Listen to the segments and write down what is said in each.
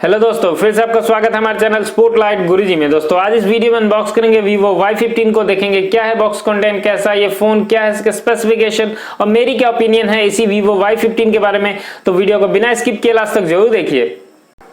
Hello दोस्तों, फिर से आपका स्वागत है हमारे चैनल स्पॉटलाइट गुरुजी में। दोस्तों आज इस वीडियो में अनबॉक्स करेंगे Vivo Y15 को, देखेंगे क्या है बॉक्स कंटेंट, कैसा है ये फोन, क्या है इसके स्पेसिफिकेशन और मेरी क्या ओपिनियन है इसी Vivo Y15 के बारे में। तो वीडियो को बिना स्किप किए लास्ट तक जरूर देखिए।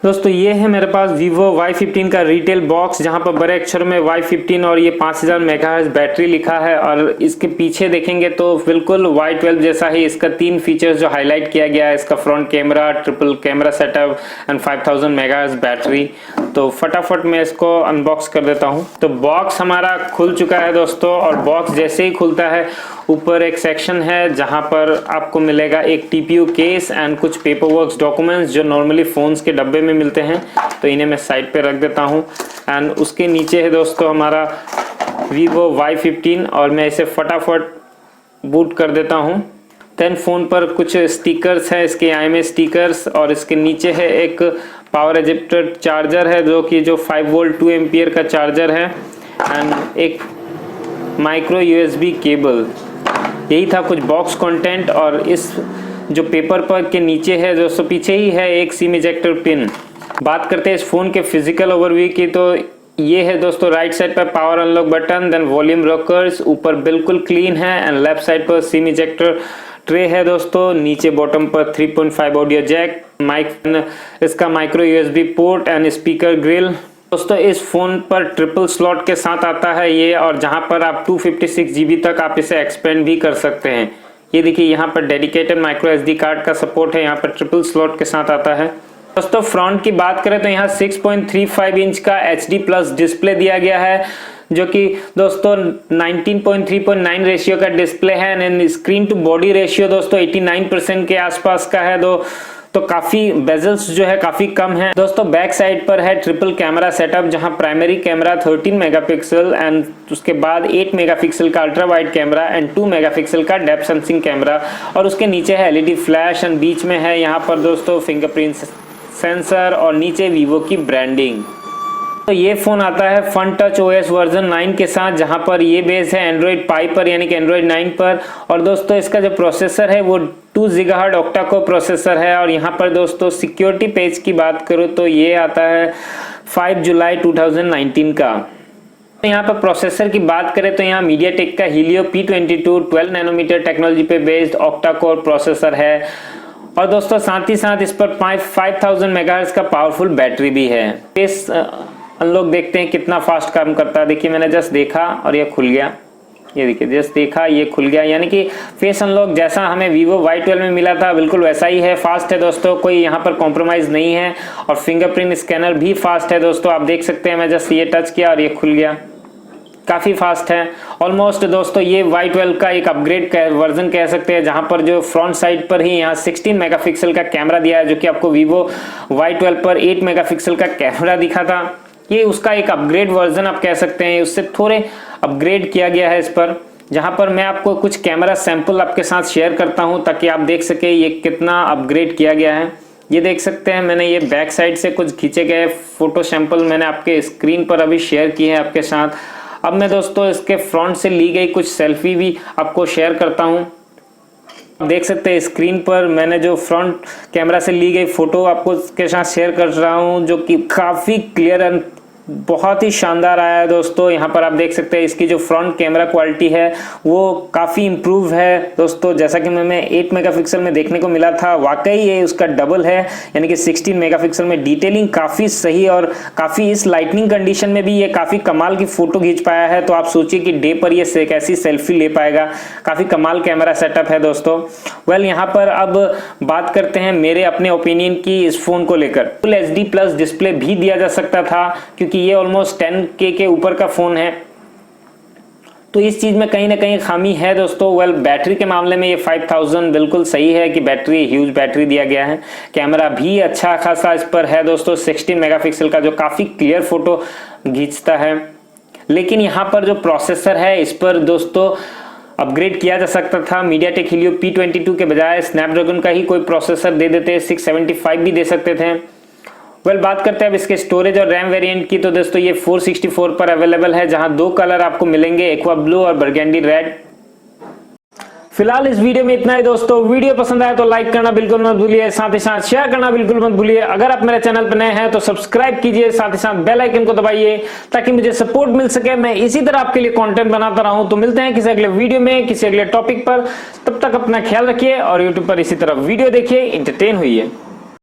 दोस्तों ये है मेरे पास Vivo Y15 का रिटेल बॉक्स, जहां पर बड़े अक्षर में Y15 और ये 5000 मेगाहर्ट्ज बैटरी लिखा है। और इसके पीछे देखेंगे तो बिल्कुल Y12 जैसा ही इसका 3 फीचर्स जो हाईलाइट किया गया है, इसका front camera, triple camera setup and 5000 megahertz battery. तो फटाफट मैं इसको अनबॉक्स कर देता हूं। तो बॉक्स हमारा खुल चुका है दोस्तों, और बॉक्स जैसे ही खुलता है ऊपर एक सेक्शन है जहां पर आपको मिलेगा एक TPU केस एंड कुछ पेपरवर्क डॉक्यूमेंट्स जो नॉर्मली फोन्स के डब्बे में मिलते हैं। तो इन्हें मैं साइड पे रख देता हूं। एंड उसके नीचे है दोस्तों हमारा Vivo Y15, और मैं इसे फटाफट बूट कर देता हूं। देन फोन पर कुछ स्टिकर्स है, इसके IMEI स्टिकर्स, और इसके नीचे है एक पावर एडेप्टर चार्जर है जो 5 वोल्ट 2 एम्पियर का चार्जर है, एंड एक माइक्रो USB केबल। यही था कुछ बॉक्स कंटेंट। और इस जो पेपर पर के नीचे है दोस्तों, पीछे ही है एक सिम इजेक्टर पिन। बात करते हैं इस फोन के फिजिकल ओवरव्यू की, तो ये है दोस्तों राइट साइड पर power unlock button, then volume rockers, ऊपर बिल्कुल क्लीन है, एंड लेफ्ट साइड पर सिम इजेक्टर ट्रे है दोस्तों। नीचे बॉटम पर 3.5 ऑडियो जैक, माइक, इसका micro USB port and speaker grill. दोस्तों इस फोन पर ट्रिपल स्लॉट के साथ आता है ये, और जहां पर आप 256 GB तक आप इसे एक्सपेंड भी कर सकते हैं। ये देखिए यहाँ पर डेडिकेटेड माइक्रो SD कार्ड का सपोर्ट है, यहाँ पर ट्रिपल स्लॉट के साथ आता है। दोस्तों फ्रंट की बात करें तो यहाँ 6.35 इंच का HD+ डिस्प्ले दिया गया है, जो कि दोस्तों 19:3.9 रेशियो का डिस्प्ले है। And screen to body ratio दोस्तों 89% के आसपास का है। तो काफी बेजल्स जो है काफी कम है। दोस्तों बैक साइड पर है ट्रिपल कैमरा सेटअप, जहां प्राइमरी कैमरा 13 मेगापिक्सल एंड उसके बाद 8 मेगापिक्सल का ultra wide camera and 2 megapixel का डेप्थ सेंसिंग कैमरा, और उसके नीचे है LED फ्लैश, एंड बीच में है यहाँ पर दोस्तों फिंगरप्रिंट सेंसर, और नीचे वीवो की ब्रांडिंग। तो ये फोन आता है फन टच OS वर्जन 9 के साथ, जहां पर ये बेस है एंड्रॉइड पाई पर, यानी कि एंड्रॉइड 9 पर। और दोस्तों इसका जो प्रोसेसर है वो 2 GHz ऑक्टा कोर प्रोसेसर है। और यहाँ पर दोस्तों सिक्योरिटी पेज की बात करूँ तो ये आता है 5 जुलाई 2019 का। तो यहाँ पर प्रोसेसर की बात करें तो यहाँ मीडियाटेक का Helio P22 12 नैनोमीटर टेक्नोलॉजी पे बेस्ड ऑक्टा कोर प्रोसेसर है। और दोस्तों साथ ही साथ इस पर 5000 मेगाहर्ट्ज का पावरफुल बैटरी भी है। इस हम लोग देखते हैं कितना फास्ट काम करता है। देखिए मैंने जस्ट देखा और ये खुल गया, ये देखिए जस्ट देखा ये खुल गया, यानी कि फेस अनलॉक जैसा हमें Vivo Y12 में मिला था बिल्कुल वैसा ही है। फास्ट है दोस्तों, कोई यहाँ पर कॉम्प्रोमाइज नहीं है। और फिंगरप्रिंट स्कैनर भी फास्ट है दोस्तों, आप देख सकते हैं। मैं जस्ट ये टच किया और ये खुल गया, काफी फास्ट है। ऑलमोस्ट दोस्तों ये Y12 का एक अपग्रेड वर्जन कह सकते हैं, जहां पर जो फ्रंट साइड पर ही यहाँ 16 मेगापिक्सल का कैमरा दिया है, जो कि आपको Vivo Y12 पर 8 मेगापिक्सल का कैमरा दिखा था। ये उसका एक अपग्रेड वर्जन आप कह सकते हैं, उससे थोड़े अपग्रेड किया गया है इस पर। जहां पर मैं आपको कुछ कैमरा सैंपल आपके साथ शेयर करता हूं ताकि आप देख सके ये कितना अपग्रेड किया गया है। ये देख सकते हैं, मैंने ये बैक साइड से कुछ खींचे गए फोटो सैंपल मैंने आपके स्क्रीन पर अभी शेयर किए हैं आपके साथ। अब मैं दोस्तों इसके फ्रंट से ली गई कुछ सेल्फी भी आपको शेयर करता हूं। देख सकते हैं स्क्रीन पर मैंने जो फ्रंट कैमरा से ली गई फोटो आपको के साथ शेयर कर रहा हूं, जो कि काफी क्लियर एंड बहुत ही शानदार आया है दोस्तों। यहाँ पर आप देख सकते हैं इसकी जो फ्रंट कैमरा क्वालिटी है वो काफ़ी इम्प्रूव है दोस्तों। जैसा कि मैं 8 मेगापिक्सल में देखने को मिला था, वाकई ये उसका डबल है, यानी कि 16 मेगापिक्सल में डिटेलिंग काफ़ी सही, और काफ़ी इस लाइटनिंग कंडीशन में भी ये काफ़ी कमाल की फ़ोटो खींच पाया है। तो आप सोचिए कि डे पर ये कैसी सेल्फी ले पाएगा। काफ़ी कमाल कैमरा सेटअप है दोस्तों। वेल यहाँ पर अब बात करते हैं मेरे अपने ओपिनियन की इस फ़ोन को लेकर। फुल HD+ डिस्प्ले भी दिया जा सकता था, क्योंकि ये ऑलमोस्ट 10K के ऊपर का फोन है। तो इस चीज में कहीं ना कहीं खामी है दोस्तों। वेल बैटरी के मामले में ये 5000 बिल्कुल सही है कि बैटरी ह्यूज बैटरी दिया गया है। कैमरा भी अच्छा खासा इस पर है दोस्तों, 16 मेगापिक्सल का, जो काफी क्लियर फोटो खींचता है। लेकिन यहाँ पर जो प्रोसेसर है इस पर दोस्तों अपग्रेड किया जा सकता था। मीडियाटेक Helio P22 के बजाय स्नैपड्रैगन का ही कोई प्रोसेसर दे देते, 675 भी दे सकते थे। वेल बात करते हैं अब इसके स्टोरेज और रैम वेरिएंट की। तो दोस्तों ये 464 पर अवेलेबल है, जहां 2 कलर आपको मिलेंगे, एक्वा ब्लू और बर्गेंडी रेड। फिलहाल इस वीडियो में इतना ही दोस्तों। वीडियो पसंद आया तो लाइक करना बिल्कुल मत भूलिए, साथ ही साथ शेयर करना बिल्कुल मत भूलिए। अगर आप मेरे चैनल पर नए हैं तो सब्सक्राइब कीजिए, साथ ही साथ बेल आइकन को दबाइए ताकि मुझे सपोर्ट मिल सके, मैं इसी तरह आपके लिए कंटेंट बनाता रहूं। तो मिलते हैं किसी अगले वीडियो में किसी अगले टॉपिक पर, तब तक अपना ख्याल रखिए और यूट्यूब पर इसी तरह वीडियो देखिए, एंटरटेन हुइए।